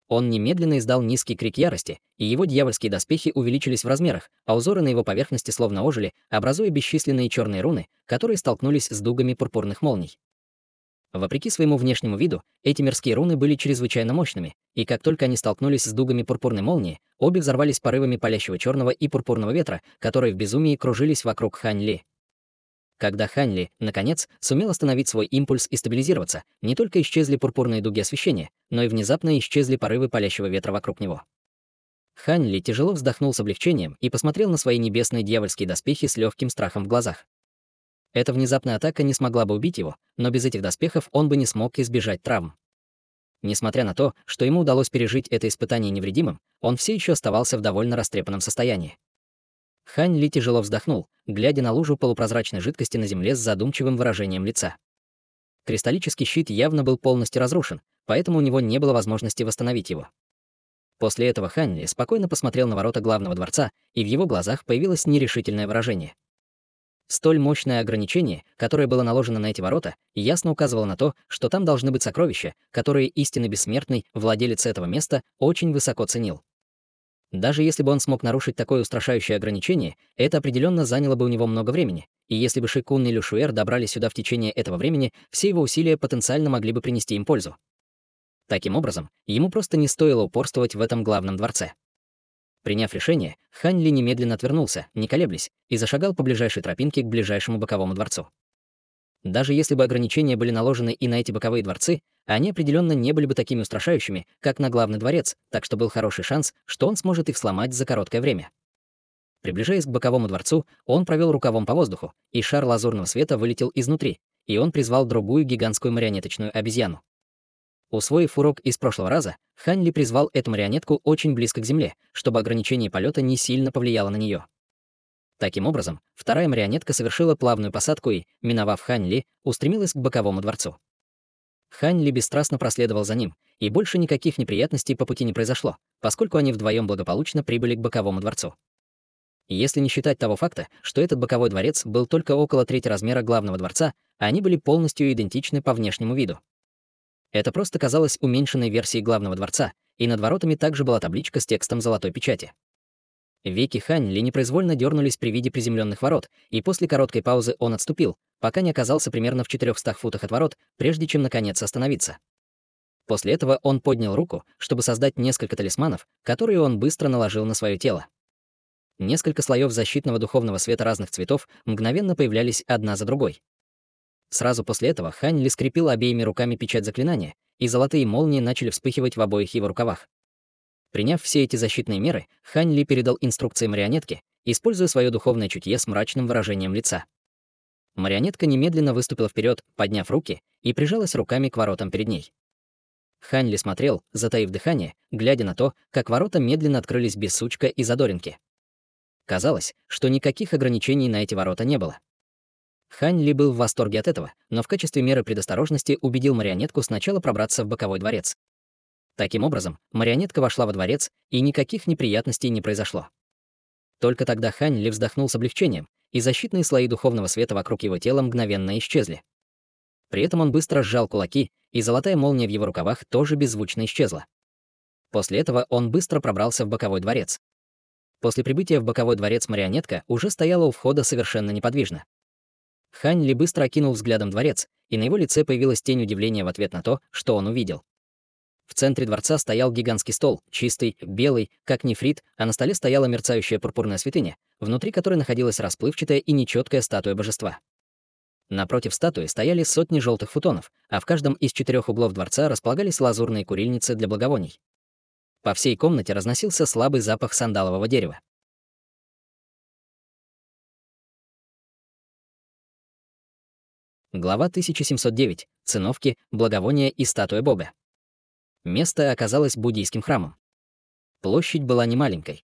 Он немедленно издал низкий крик ярости, и его дьявольские доспехи увеличились в размерах, а узоры на его поверхности словно ожили, образуя бесчисленные черные руны, которые столкнулись с дугами пурпурных молний. Вопреки своему внешнему виду, эти мирские руны были чрезвычайно мощными, и как только они столкнулись с дугами пурпурной молнии, обе взорвались порывами палящего черного и пурпурного ветра, которые в безумии кружились вокруг Хань Ли. Когда Хань Ли, наконец, сумел остановить свой импульс и стабилизироваться, не только исчезли пурпурные дуги освещения, но и внезапно исчезли порывы палящего ветра вокруг него. Хань Ли тяжело вздохнул с облегчением и посмотрел на свои небесные дьявольские доспехи с легким страхом в глазах. Эта внезапная атака не смогла бы убить его, но без этих доспехов он бы не смог избежать травм. Несмотря на то, что ему удалось пережить это испытание невредимым, он все еще оставался в довольно растрепанном состоянии. Хань Ли тяжело вздохнул, глядя на лужу полупрозрачной жидкости на земле с задумчивым выражением лица. Кристаллический щит явно был полностью разрушен, поэтому у него не было возможности восстановить его. После этого Хань Ли спокойно посмотрел на ворота главного дворца, и в его глазах появилось нерешительное выражение. Столь мощное ограничение, которое было наложено на эти ворота, ясно указывало на то, что там должны быть сокровища, которые истинно бессмертный владелец этого места очень высоко ценил. Даже если бы он смог нарушить такое устрашающее ограничение, это определенно заняло бы у него много времени, и если бы Ши Кун и Лю Шуэр добрались сюда в течение этого времени, все его усилия потенциально могли бы принести им пользу. Таким образом, ему просто не стоило упорствовать в этом главном дворце. Приняв решение, Хань Ли немедленно отвернулся, не колеблясь, и зашагал по ближайшей тропинке к ближайшему боковому дворцу. Даже если бы ограничения были наложены и на эти боковые дворцы, они определенно не были бы такими устрашающими, как на главный дворец, так что был хороший шанс, что он сможет их сломать за короткое время. Приближаясь к боковому дворцу, он провел рукавом по воздуху, и шар лазурного света вылетел изнутри, и он призвал другую гигантскую марионеточную обезьяну. Усвоив урок из прошлого раза, Хань Ли призвал эту марионетку очень близко к земле, чтобы ограничение полета не сильно повлияло на нее. Таким образом, вторая марионетка совершила плавную посадку и, миновав Хань Ли, устремилась к боковому дворцу. Хань Ли бесстрастно проследовал за ним, и больше никаких неприятностей по пути не произошло, поскольку они вдвоем благополучно прибыли к боковому дворцу. Если не считать того факта, что этот боковой дворец был только около трети размера главного дворца, они были полностью идентичны по внешнему виду. Это просто казалось уменьшенной версией главного дворца, и над воротами также была табличка с текстом золотой печати. Веки Хань Ли непроизвольно дернулись при виде приземленных ворот, и после короткой паузы он отступил, пока не оказался примерно в 400 футах от ворот, прежде чем наконец остановиться. После этого он поднял руку, чтобы создать несколько талисманов, которые он быстро наложил на свое тело. Несколько слоев защитного духовного света разных цветов мгновенно появлялись одна за другой. Сразу после этого Хань Ли скрепил обеими руками печать заклинания, и золотые молнии начали вспыхивать в обоих его рукавах. Приняв все эти защитные меры, Хань Ли передал инструкции марионетке, используя свое духовное чутье с мрачным выражением лица. Марионетка немедленно выступила вперед, подняв руки, и прижалась руками к воротам перед ней. Хань Ли смотрел, затаив дыхание, глядя на то, как ворота медленно открылись без сучка и задоринки. Казалось, что никаких ограничений на эти ворота не было. Хань Ли был в восторге от этого, но в качестве меры предосторожности убедил марионетку сначала пробраться в боковой дворец. Таким образом, марионетка вошла во дворец, и никаких неприятностей не произошло. Только тогда Хань Ли вздохнул с облегчением, и защитные слои духовного света вокруг его тела мгновенно исчезли. При этом он быстро сжал кулаки, и золотая молния в его рукавах тоже беззвучно исчезла. После этого он быстро пробрался в боковой дворец. После прибытия в боковой дворец марионетка уже стояла у входа совершенно неподвижно. Хань Ли быстро окинул взглядом дворец, и на его лице появилась тень удивления в ответ на то, что он увидел. В центре дворца стоял гигантский стол, чистый, белый, как нефрит, а на столе стояла мерцающая пурпурная святыня, внутри которой находилась расплывчатая и нечеткая статуя божества. Напротив статуи стояли сотни желтых футонов, а в каждом из 4 углов дворца располагались лазурные курильницы для благовоний. По всей комнате разносился слабый запах сандалового дерева. Глава 1709. Циновки, благовония и статуя бога. Место оказалось буддийским храмом. Площадь была немаленькой.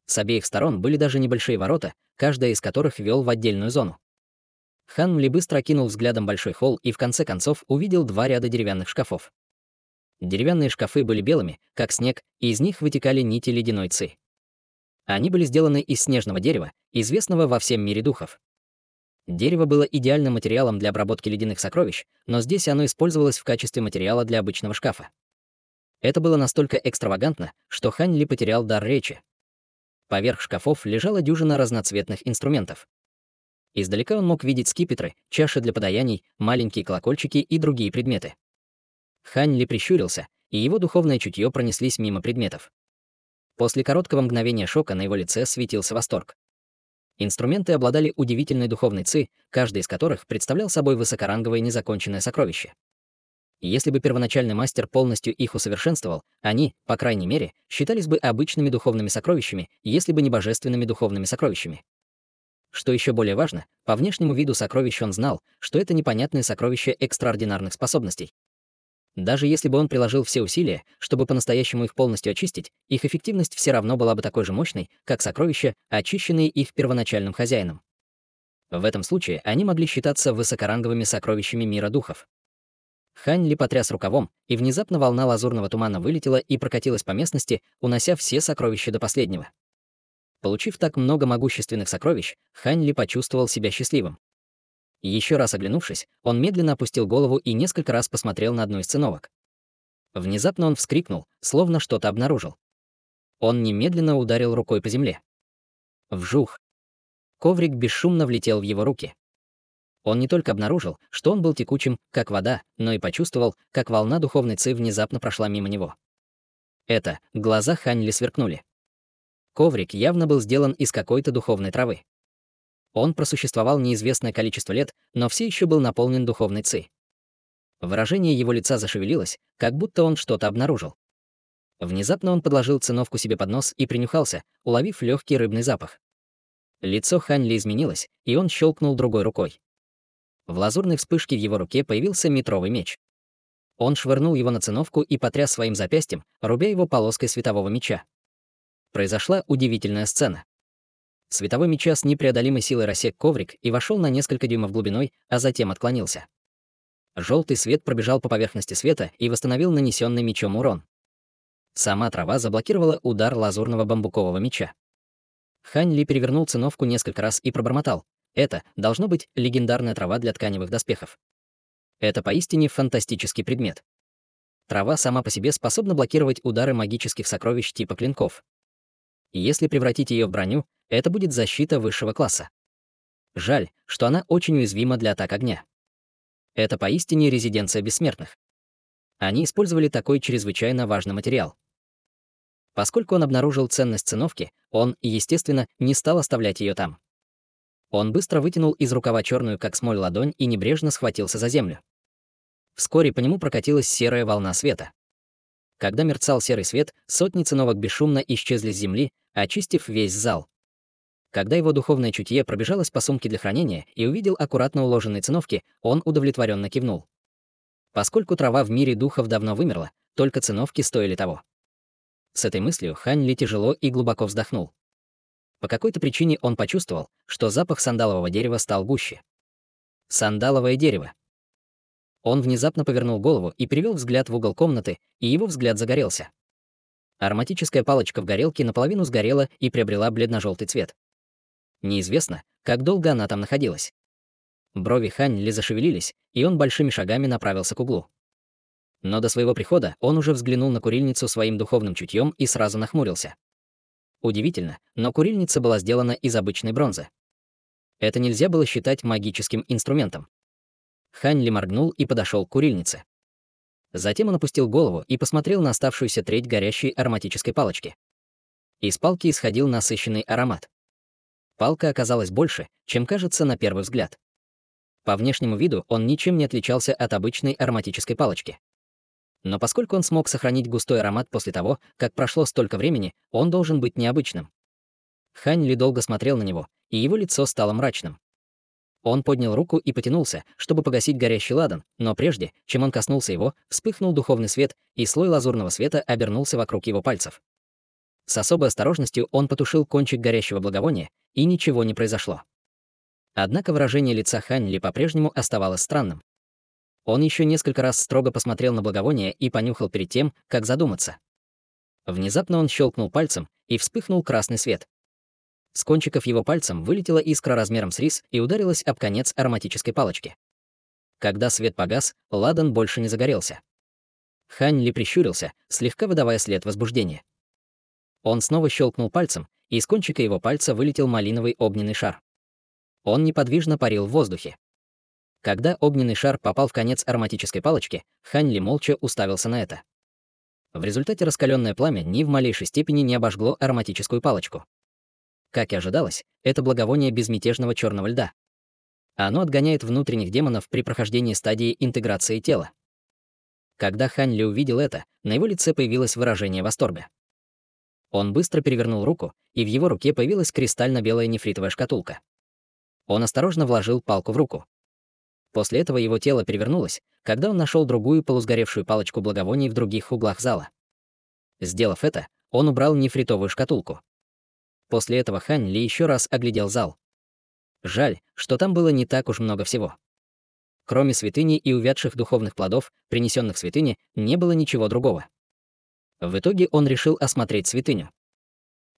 С обеих сторон были даже небольшие ворота, каждая из которых вел в отдельную зону. Хан Ли быстро окинул взглядом большой холл и в конце концов увидел 2 ряда деревянных шкафов. Деревянные шкафы были белыми, как снег, и из них вытекали нити ледяной ци. Они были сделаны из снежного дерева, известного во всем мире духов. Дерево было идеальным материалом для обработки ледяных сокровищ, но здесь оно использовалось в качестве материала для обычного шкафа. Это было настолько экстравагантно, что Хань Ли потерял дар речи. Поверх шкафов лежала дюжина разноцветных инструментов. Издалека он мог видеть скипетры, чаши для подаяний, маленькие колокольчики и другие предметы. Хань Ли прищурился, и его духовное чутье пронеслись мимо предметов. После короткого мгновения шока на его лице светился восторг. Инструменты обладали удивительной духовной ци, каждый из которых представлял собой высокоранговое незаконченное сокровище. Если бы первоначальный мастер полностью их усовершенствовал, они, по крайней мере, считались бы обычными духовными сокровищами, если бы не божественными духовными сокровищами. Что еще более важно, по внешнему виду сокровищ он знал, что это непонятные сокровища экстраординарных способностей. Даже если бы он приложил все усилия, чтобы по-настоящему их полностью очистить, их эффективность все равно была бы такой же мощной, как сокровища, очищенные их первоначальным хозяином. В этом случае они могли считаться высокоранговыми сокровищами мира духов. Хань Ли потряс рукавом, и внезапно волна лазурного тумана вылетела и прокатилась по местности, унося все сокровища до последнего. Получив так много могущественных сокровищ, Хань Ли почувствовал себя счастливым. Еще раз оглянувшись, он медленно опустил голову и несколько раз посмотрел на одну из циновок. Внезапно он вскрикнул, словно что-то обнаружил. Он немедленно ударил рукой по земле. Вжух! Коврик бесшумно влетел в его руки. Он не только обнаружил, что он был текучим, как вода, но и почувствовал, как волна духовной ци внезапно прошла мимо него. Глаза Хань Ли сверкнули. Коврик явно был сделан из какой-то духовной травы. Он просуществовал неизвестное количество лет, но все еще был наполнен духовной ци. Выражение его лица зашевелилось, как будто он что-то обнаружил. Внезапно он подложил циновку себе под нос и принюхался, уловив легкий рыбный запах. Лицо Хань Ли изменилось, и он щелкнул другой рукой. В лазурной вспышке в его руке появился метровый меч. Он швырнул его на циновку и потряс своим запястьем, рубя его полоской светового меча. Произошла удивительная сцена. Световой меча с непреодолимой силой рассек коврик и вошел на несколько дюймов глубиной, а затем отклонился. Желтый свет пробежал по поверхности света и восстановил нанесенный мечом урон. Сама трава заблокировала удар лазурного бамбукового меча. Хань Ли перевернул циновку несколько раз и пробормотал: «Это должно быть легендарная трава для тканевых доспехов. Это поистине фантастический предмет. Трава сама по себе способна блокировать удары магических сокровищ типа клинков. И если превратить ее в броню, это будет защита высшего класса. Жаль, что она очень уязвима для атак огня. Это поистине резиденция бессмертных. Они использовали такой чрезвычайно важный материал». Поскольку он обнаружил ценность циновки, он, естественно, не стал оставлять ее там. Он быстро вытянул из рукава черную, как смоль, ладонь и небрежно схватился за землю. Вскоре по нему прокатилась серая волна света. Когда мерцал серый свет, сотни циновок бесшумно исчезли с земли, очистив весь зал. Когда его духовное чутье пробежалось по сумке для хранения и увидел аккуратно уложенные циновки, он удовлетворенно кивнул. Поскольку трава в мире духов давно вымерла, только циновки стоили того. С этой мыслью Хань Ли тяжело и глубоко вздохнул. По какой-то причине он почувствовал, что запах сандалового дерева стал гуще. Сандаловое дерево. Он внезапно повернул голову и перевел взгляд в угол комнаты, и его взгляд загорелся. Ароматическая палочка в горелке наполовину сгорела и приобрела бледно-желтый цвет. Неизвестно, как долго она там находилась. Брови Хань Ли зашевелились, и он большими шагами направился к углу. Но до своего прихода он уже взглянул на курильницу своим духовным чутьем и сразу нахмурился. Удивительно, но курильница была сделана из обычной бронзы. Это нельзя было считать магическим инструментом. Хань Ли моргнул и подошел к курильнице. Затем он опустил голову и посмотрел на оставшуюся треть горящей ароматической палочки. Из палки исходил насыщенный аромат. Палка оказалась больше, чем кажется на первый взгляд. По внешнему виду он ничем не отличался от обычной ароматической палочки. Но поскольку он смог сохранить густой аромат после того, как прошло столько времени, он должен быть необычным. Хань Ли долго смотрел на него, и его лицо стало мрачным. Он поднял руку и потянулся, чтобы погасить горящий ладан, но прежде, чем он коснулся его, вспыхнул духовный свет, и слой лазурного света обернулся вокруг его пальцев. С особой осторожностью он потушил кончик горящего благовония, и ничего не произошло. Однако выражение лица Хань Ли по-прежнему оставалось странным. Он еще несколько раз строго посмотрел на благовоние и понюхал перед тем, как задуматься. Внезапно он щелкнул пальцем, и вспыхнул красный свет. С кончиков его пальцем вылетела искра размером с рис и ударилась об конец ароматической палочки. Когда свет погас, ладан больше не загорелся. Хань Ли прищурился, слегка выдавая след возбуждения. Он снова щелкнул пальцем, и из кончика его пальца вылетел малиновый огненный шар. Он неподвижно парил в воздухе. Когда огненный шар попал в конец ароматической палочки, Хань Ли молча уставился на это. В результате раскаленное пламя ни в малейшей степени не обожгло ароматическую палочку. Как и ожидалось, это благовоние безмятежного черного льда. Оно отгоняет внутренних демонов при прохождении стадии интеграции тела. Когда Хань Ли увидел это, на его лице появилось выражение восторга. Он быстро перевернул руку, и в его руке появилась кристально-белая нефритовая шкатулка. Он осторожно вложил палку в руку. После этого его тело перевернулось, когда он нашел другую полусгоревшую палочку благовоний в других углах зала. Сделав это, он убрал нефритовую шкатулку. После этого Хань Ли еще раз оглядел зал. Жаль, что там было не так уж много всего. Кроме святыни и увядших духовных плодов, принесенных святыне, не было ничего другого. В итоге он решил осмотреть святыню.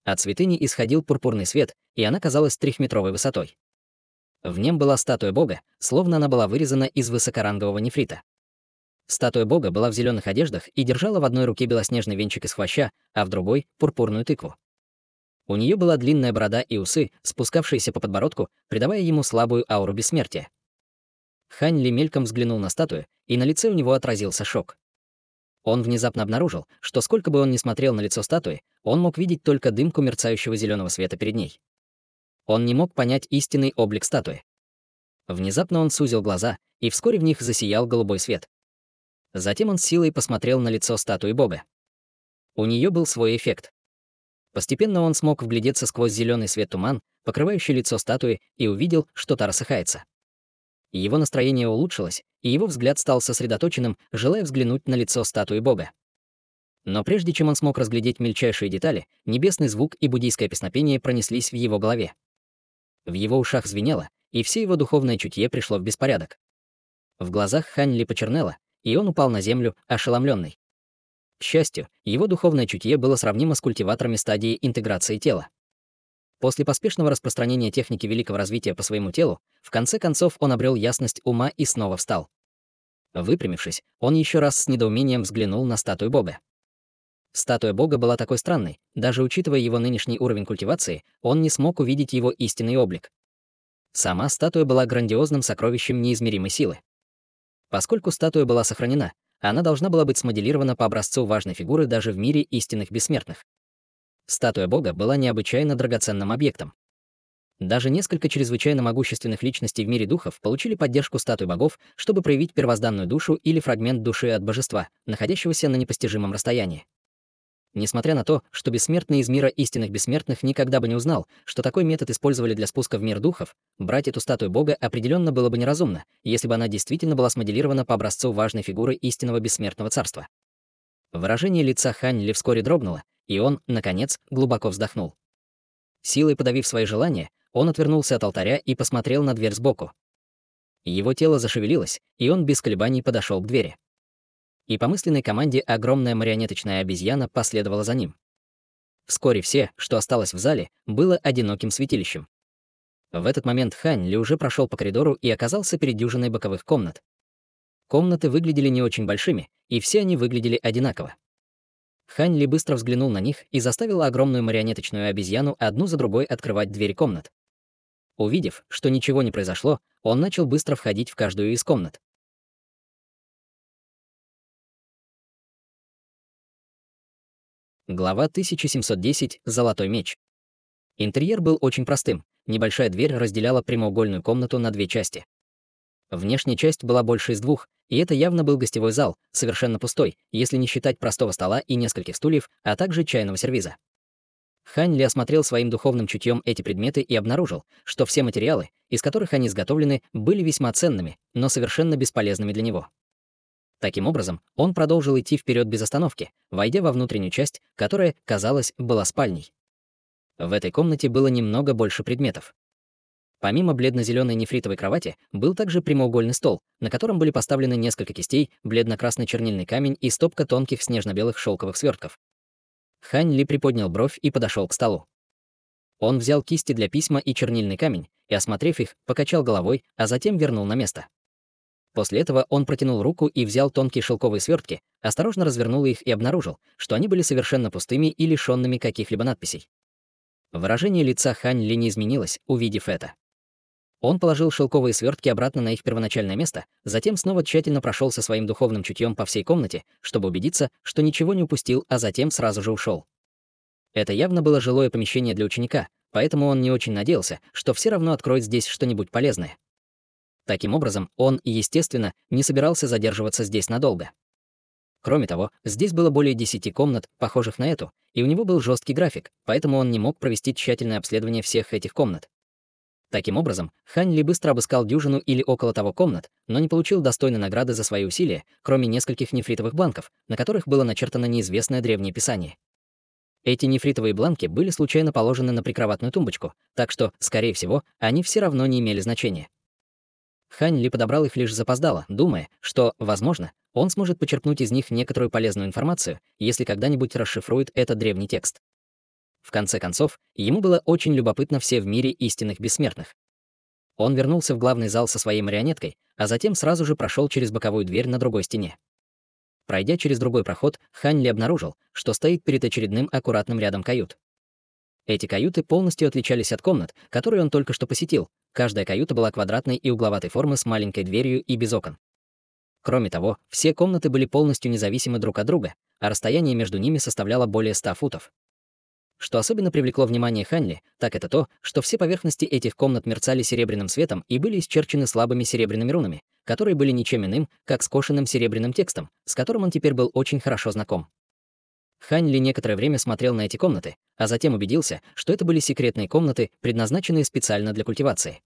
От святыни исходил пурпурный свет, и она казалась трехметровой высотой. В нем была статуя бога, словно она была вырезана из высокорангового нефрита. Статуя бога была в зеленых одеждах и держала в одной руке белоснежный венчик из хвоща, а в другой — пурпурную тыкву. У нее была длинная борода и усы, спускавшиеся по подбородку, придавая ему слабую ауру бессмертия. Хань Ли мельком взглянул на статую, и на лице у него отразился шок. Он внезапно обнаружил, что сколько бы он ни смотрел на лицо статуи, он мог видеть только дымку мерцающего зеленого света перед ней. Он не мог понять истинный облик статуи. Внезапно он сузил глаза, и вскоре в них засиял голубой свет. Затем он с силой посмотрел на лицо статуи бога. У нее был свой эффект. Постепенно он смог вглядеться сквозь зеленый свет туман, покрывающий лицо статуи, и увидел, что та рассыхается. Его настроение улучшилось, и его взгляд стал сосредоточенным, желая взглянуть на лицо статуи бога. Но прежде чем он смог разглядеть мельчайшие детали, небесный звук и буддийское песнопение пронеслись в его голове. В его ушах звенело, и все его духовное чутье пришло в беспорядок. В глазах Хань Ли почернело, и он упал на землю, ошеломленный. К счастью, его духовное чутье было сравнимо с культиваторами стадии интеграции тела. После поспешного распространения техники великого развития по своему телу, в конце концов он обрел ясность ума и снова встал. Выпрямившись, он еще раз с недоумением взглянул на статую бога. Статуя бога была такой странной, даже учитывая его нынешний уровень культивации, он не смог увидеть его истинный облик. Сама статуя была грандиозным сокровищем неизмеримой силы. Поскольку статуя была сохранена, она должна была быть смоделирована по образцу важной фигуры даже в мире истинных бессмертных. Статуя бога была необычайно драгоценным объектом. Даже несколько чрезвычайно могущественных личностей в мире духов получили поддержку статуй богов, чтобы проявить первозданную душу или фрагмент души от божества, находящегося на непостижимом расстоянии. Несмотря на то, что бессмертный из мира истинных бессмертных никогда бы не узнал, что такой метод использовали для спуска в мир духов, брать эту статую бога определенно было бы неразумно, если бы она действительно была смоделирована по образцу важной фигуры истинного бессмертного царства. Выражение лица Хань Ли вскоре дрогнуло, и он, наконец, глубоко вздохнул. Силой подавив свои желания, он отвернулся от алтаря и посмотрел на дверь сбоку. Его тело зашевелилось, и он без колебаний подошел к двери. И по мысленной команде огромная марионеточная обезьяна последовала за ним. Вскоре все, что осталось в зале, было одиноким святилищем. В этот момент Хань Ли уже прошел по коридору и оказался перед дюжиной боковых комнат. Комнаты выглядели не очень большими, и все они выглядели одинаково. Хань Ли быстро взглянул на них и заставил огромную марионеточную обезьяну одну за другой открывать двери комнат. Увидев, что ничего не произошло, он начал быстро входить в каждую из комнат. Глава 1710. Золотой меч. Интерьер был очень простым. Небольшая дверь разделяла прямоугольную комнату на две части. Внешняя часть была больше из двух, и это явно был гостевой зал, совершенно пустой, если не считать простого стола и нескольких стульев, а также чайного сервиза. Хань Ли осмотрел своим духовным чутьем эти предметы и обнаружил, что все материалы, из которых они изготовлены, были весьма ценными, но совершенно бесполезными для него. Таким образом, он продолжил идти вперед без остановки, войдя во внутреннюю часть, которая, казалось, была спальней. В этой комнате было немного больше предметов. Помимо бледно-зеленой нефритовой кровати, был также прямоугольный стол, на котором были поставлены несколько кистей, бледно-красный чернильный камень и стопка тонких снежно-белых шелковых свертков. Хань Ли приподнял бровь и подошел к столу. Он взял кисти для письма и чернильный камень и, осмотрев их, покачал головой, а затем вернул на место. После этого он протянул руку и взял тонкие шелковые свертки, осторожно развернул их и обнаружил, что они были совершенно пустыми и лишенными каких-либо надписей. Выражение лица Хань Ли не изменилось, увидев это. Он положил шелковые свертки обратно на их первоначальное место, затем снова тщательно прошел со своим духовным чутьем по всей комнате, чтобы убедиться, что ничего не упустил, а затем сразу же ушел. Это явно было жилое помещение для ученика, поэтому он не очень надеялся, что все равно откроет здесь что-нибудь полезное. Таким образом, он, естественно, не собирался задерживаться здесь надолго. Кроме того, здесь было более 10 комнат, похожих на эту, и у него был жесткий график, поэтому он не мог провести тщательное обследование всех этих комнат. Таким образом, Хань Ли быстро обыскал дюжину или около того комнат, но не получил достойной награды за свои усилия, кроме нескольких нефритовых бланков, на которых было начертано неизвестное древнее писание. Эти нефритовые бланки были случайно положены на прикроватную тумбочку, так что, скорее всего, они все равно не имели значения. Хань Ли подобрал их лишь запоздало, думая, что, возможно, он сможет почерпнуть из них некоторую полезную информацию, если когда-нибудь расшифрует этот древний текст. В конце концов, ему было очень любопытно все в мире истинных бессмертных. Он вернулся в главный зал со своей марионеткой, а затем сразу же прошел через боковую дверь на другой стене. Пройдя через другой проход, Хань Ли обнаружил, что стоит перед очередным аккуратным рядом кают. Эти каюты полностью отличались от комнат, которые он только что посетил. Каждая каюта была квадратной и угловатой формы с маленькой дверью и без окон. Кроме того, все комнаты были полностью независимы друг от друга, а расстояние между ними составляло более 100 футов. Что особенно привлекло внимание Хань Ли, так это то, что все поверхности этих комнат мерцали серебряным светом и были исчерчены слабыми серебряными рунами, которые были ничем иным, как скошенным серебряным текстом, с которым он теперь был очень хорошо знаком. Хань Ли некоторое время смотрел на эти комнаты, а затем убедился, что это были секретные комнаты, предназначенные специально для культивации.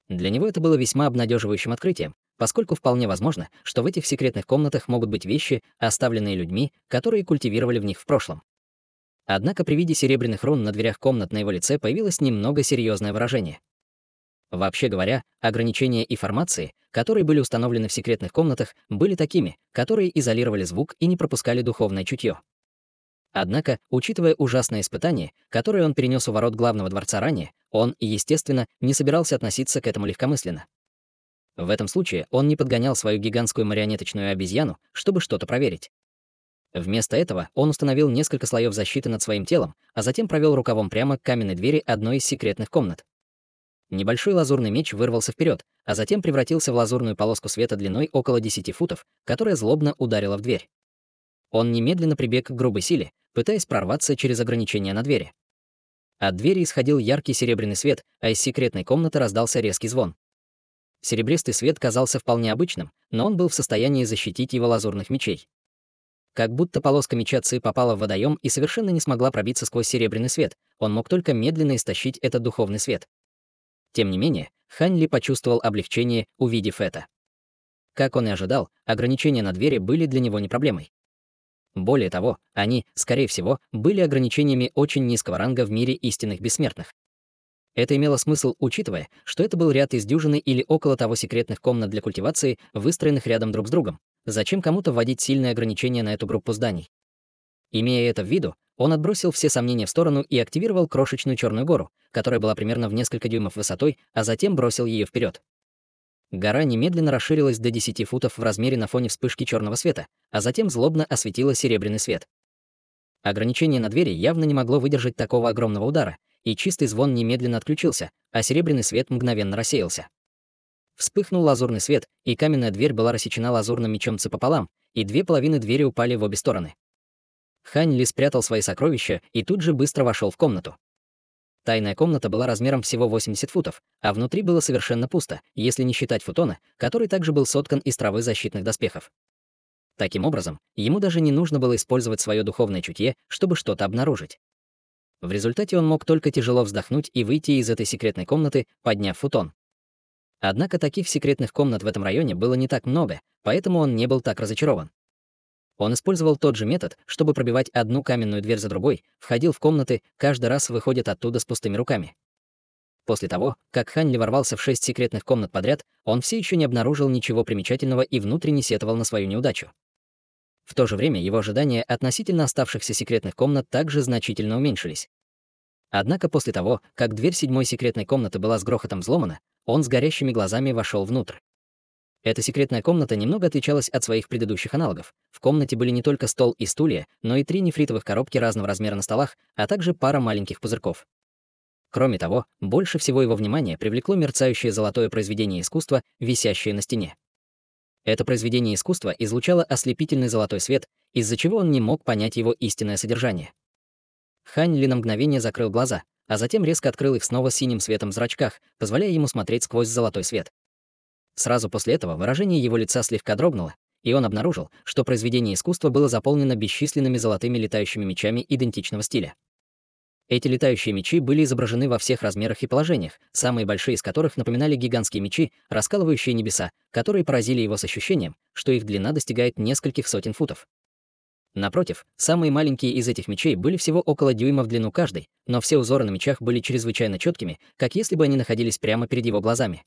Для него это было весьма обнадеживающим открытием, поскольку вполне возможно, что в этих секретных комнатах могут быть вещи, оставленные людьми, которые культивировали в них в прошлом. Однако при виде серебряных рун на дверях комнат на его лице появилось немного серьезное выражение. Вообще говоря, ограничения и формации, которые были установлены в секретных комнатах, были такими, которые изолировали звук и не пропускали духовное чутье. Однако, учитывая ужасное испытание, которое он перенес у ворот главного дворца ранее, он, естественно, не собирался относиться к этому легкомысленно. В этом случае он не подгонял свою гигантскую марионеточную обезьяну, чтобы что-то проверить. Вместо этого он установил несколько слоев защиты над своим телом, а затем провел рукавом прямо к каменной двери одной из секретных комнат. Небольшой лазурный меч вырвался вперед, а затем превратился в лазурную полоску света длиной около 10 футов, которая злобно ударила в дверь. Он немедленно прибег к грубой силе, пытаясь прорваться через ограничения на двери. От двери исходил яркий серебряный свет, а из секретной комнаты раздался резкий звон. Серебристый свет казался вполне обычным, но он был в состоянии защитить его лазурных мечей. Как будто полоска меча Ци попала в водоем и совершенно не смогла пробиться сквозь серебряный свет, он мог только медленно истощить этот духовный свет. Тем не менее, Хань Ли почувствовал облегчение, увидев это. Как он и ожидал, ограничения на двери были для него не проблемой. Более того, они, скорее всего, были ограничениями очень низкого ранга в мире истинных бессмертных. Это имело смысл, учитывая, что это был ряд из дюжины или около того секретных комнат для культивации, выстроенных рядом друг с другом. Зачем кому-то вводить сильные ограничения на эту группу зданий? Имея это в виду, он отбросил все сомнения в сторону и активировал крошечную черную гору, которая была примерно в несколько дюймов высотой, а затем бросил ее вперед. Гора немедленно расширилась до 10 футов в размере на фоне вспышки черного света, а затем злобно осветила серебряный свет. Ограничение на двери явно не могло выдержать такого огромного удара, и чистый звон немедленно отключился, а серебряный свет мгновенно рассеялся. Вспыхнул лазурный свет, и каменная дверь была рассечена лазурным мечом Ци пополам, и две половины двери упали в обе стороны. Хань Ли спрятал свои сокровища и тут же быстро вошел в комнату. Тайная комната была размером всего 80 футов, а внутри было совершенно пусто, если не считать футона, который также был соткан из травы защитных доспехов. Таким образом, ему даже не нужно было использовать свое духовное чутье, чтобы что-то обнаружить. В результате он мог только тяжело вздохнуть и выйти из этой секретной комнаты, подняв футон. Однако таких секретных комнат в этом районе было не так много, поэтому он не был так разочарован. Он использовал тот же метод, чтобы пробивать одну каменную дверь за другой, входил в комнаты, каждый раз выходит оттуда с пустыми руками. После того, как Хань Ли ворвался в 6 секретных комнат подряд, он все еще не обнаружил ничего примечательного и внутренне сетовал на свою неудачу. В то же время его ожидания относительно оставшихся секретных комнат также значительно уменьшились. Однако после того, как дверь 7-й секретной комнаты была с грохотом взломана, он с горящими глазами вошел внутрь. Эта секретная комната немного отличалась от своих предыдущих аналогов. В комнате были не только стол и стулья, но и 3 нефритовых коробки разного размера на столах, а также пара маленьких пузырьков. Кроме того, больше всего его внимание привлекло мерцающее золотое произведение искусства, висящее на стене. Это произведение искусства излучало ослепительный золотой свет, из-за чего он не мог понять его истинное содержание. Хань Ли на мгновение закрыл глаза, а затем резко открыл их снова синим светом в зрачках, позволяя ему смотреть сквозь золотой свет. Сразу после этого выражение его лица слегка дрогнуло, и он обнаружил, что произведение искусства было заполнено бесчисленными золотыми летающими мечами идентичного стиля. Эти летающие мечи были изображены во всех размерах и положениях, самые большие из которых напоминали гигантские мечи, раскалывающие небеса, которые поразили его с ощущением, что их длина достигает нескольких сотен футов. Напротив, самые маленькие из этих мечей были всего около дюйма в длину каждый, но все узоры на мечах были чрезвычайно четкими, как если бы они находились прямо перед его глазами.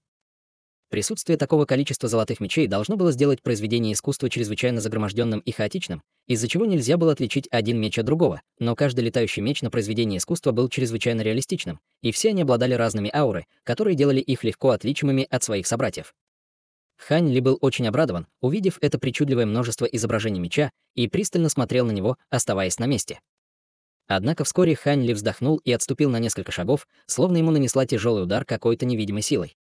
Присутствие такого количества золотых мечей должно было сделать произведение искусства чрезвычайно загроможденным и хаотичным, из-за чего нельзя было отличить один меч от другого, но каждый летающий меч на произведении искусства был чрезвычайно реалистичным, и все они обладали разными ауры, которые делали их легко отличимыми от своих собратьев. Хань Ли был очень обрадован, увидев это причудливое множество изображений меча, и пристально смотрел на него, оставаясь на месте. Однако вскоре Хань Ли вздохнул и отступил на несколько шагов, словно ему нанесла тяжелый удар какой-то невидимой силой.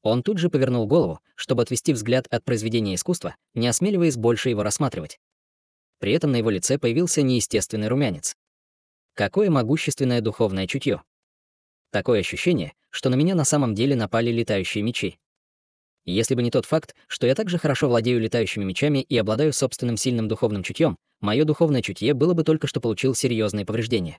Он тут же повернул голову, чтобы отвести взгляд от произведения искусства, не осмеливаясь больше его рассматривать. При этом на его лице появился неестественный румянец. Какое могущественное духовное чутье! Такое ощущение, что на меня на самом деле напали летающие мечи. Если бы не тот факт, что я также хорошо владею летающими мечами и обладаю собственным сильным духовным чутьем, мое духовное чутье было бы только что получил серьезные повреждения.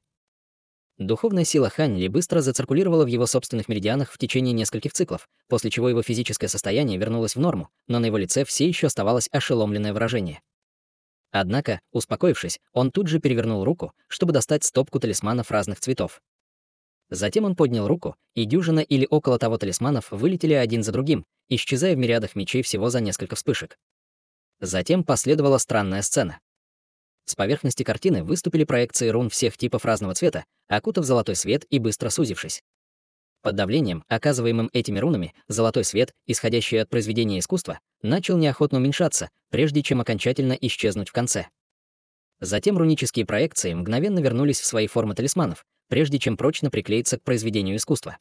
Духовная сила Хань Ли быстро зациркулировала в его собственных меридианах в течение нескольких циклов, после чего его физическое состояние вернулось в норму, но на его лице все еще оставалось ошеломленное выражение. Однако, успокоившись, он тут же перевернул руку, чтобы достать стопку талисманов разных цветов. Затем он поднял руку, и дюжина или около того талисманов вылетели один за другим, исчезая в мириадах мечей всего за несколько вспышек. Затем последовала странная сцена. С поверхности картины выступили проекции рун всех типов разного цвета, окутав золотой свет и быстро сузившись. Под давлением, оказываемым этими рунами, золотой свет, исходящий от произведения искусства, начал неохотно уменьшаться, прежде чем окончательно исчезнуть в конце. Затем рунические проекции мгновенно вернулись в свои формы талисманов, прежде чем прочно приклеиться к произведению искусства.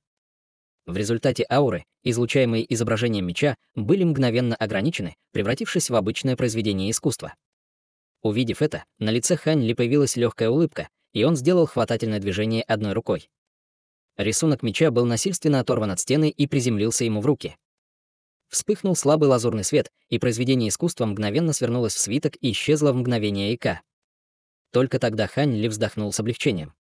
В результате ауры, излучаемые изображением меча, были мгновенно ограничены, превратившись в обычное произведение искусства. Увидев это, на лице Хань Ли появилась легкая улыбка, и он сделал хватательное движение одной рукой. Рисунок меча был насильственно оторван от стены и приземлился ему в руки. Вспыхнул слабый лазурный свет, и произведение искусства мгновенно свернулось в свиток и исчезло в мгновение ока. Только тогда Хань Ли вздохнул с облегчением.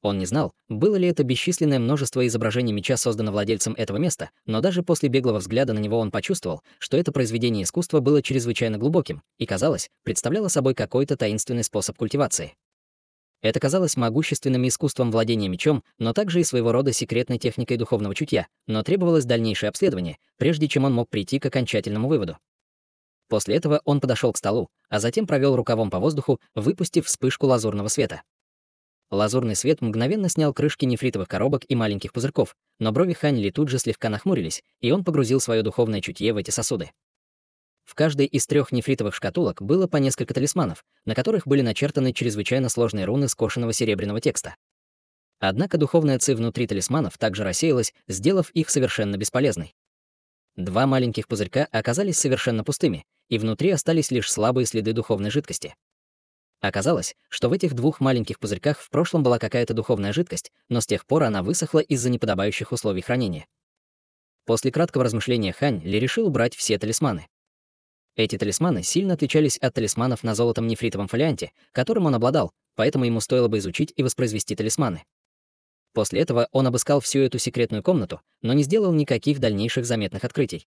Он не знал, было ли это бесчисленное множество изображений меча создано владельцем этого места, но даже после беглого взгляда на него он почувствовал, что это произведение искусства было чрезвычайно глубоким и, казалось, представляло собой какой-то таинственный способ культивации. Это казалось могущественным искусством владения мечом, но также и своего рода секретной техникой духовного чутья, но требовалось дальнейшее обследование, прежде чем он мог прийти к окончательному выводу. После этого он подошел к столу, а затем провел рукавом по воздуху, выпустив вспышку лазурного света. Лазурный свет мгновенно снял крышки нефритовых коробок и маленьких пузырьков, но брови Хань Ли тут же слегка нахмурились, и он погрузил свое духовное чутье в эти сосуды. В каждой из 3 нефритовых шкатулок было по несколько талисманов, на которых были начертаны чрезвычайно сложные руны скошенного серебряного текста. Однако духовная ци внутри талисманов также рассеялась, сделав их совершенно бесполезной. 2 маленьких пузырька оказались совершенно пустыми, и внутри остались лишь слабые следы духовной жидкости. Оказалось, что в этих 2 маленьких пузырьках в прошлом была какая-то духовная жидкость, но с тех пор она высохла из-за неподобающих условий хранения. После краткого размышления Хань Ли решил убрать все талисманы. Эти талисманы сильно отличались от талисманов на золотом нефритовом фолианте, которым он обладал, поэтому ему стоило бы изучить и воспроизвести талисманы. После этого он обыскал всю эту секретную комнату, но не сделал никаких дальнейших заметных открытий.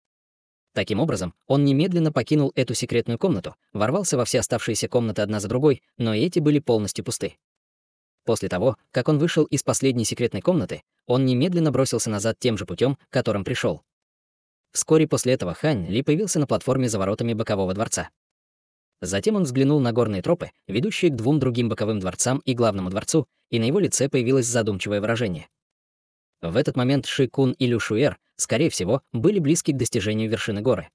Таким образом, он немедленно покинул эту секретную комнату, ворвался во все оставшиеся комнаты одна за другой, но и эти были полностью пусты. После того, как он вышел из последней секретной комнаты, он немедленно бросился назад тем же путем, которым пришел. Вскоре после этого Хань Ли появился на платформе за воротами бокового дворца. Затем он взглянул на горные тропы, ведущие к двум другим боковым дворцам и главному дворцу, и на его лице появилось задумчивое выражение. В этот момент Ши Кун и Лю Шуэр, скорее всего, были близки к достижению вершины горы.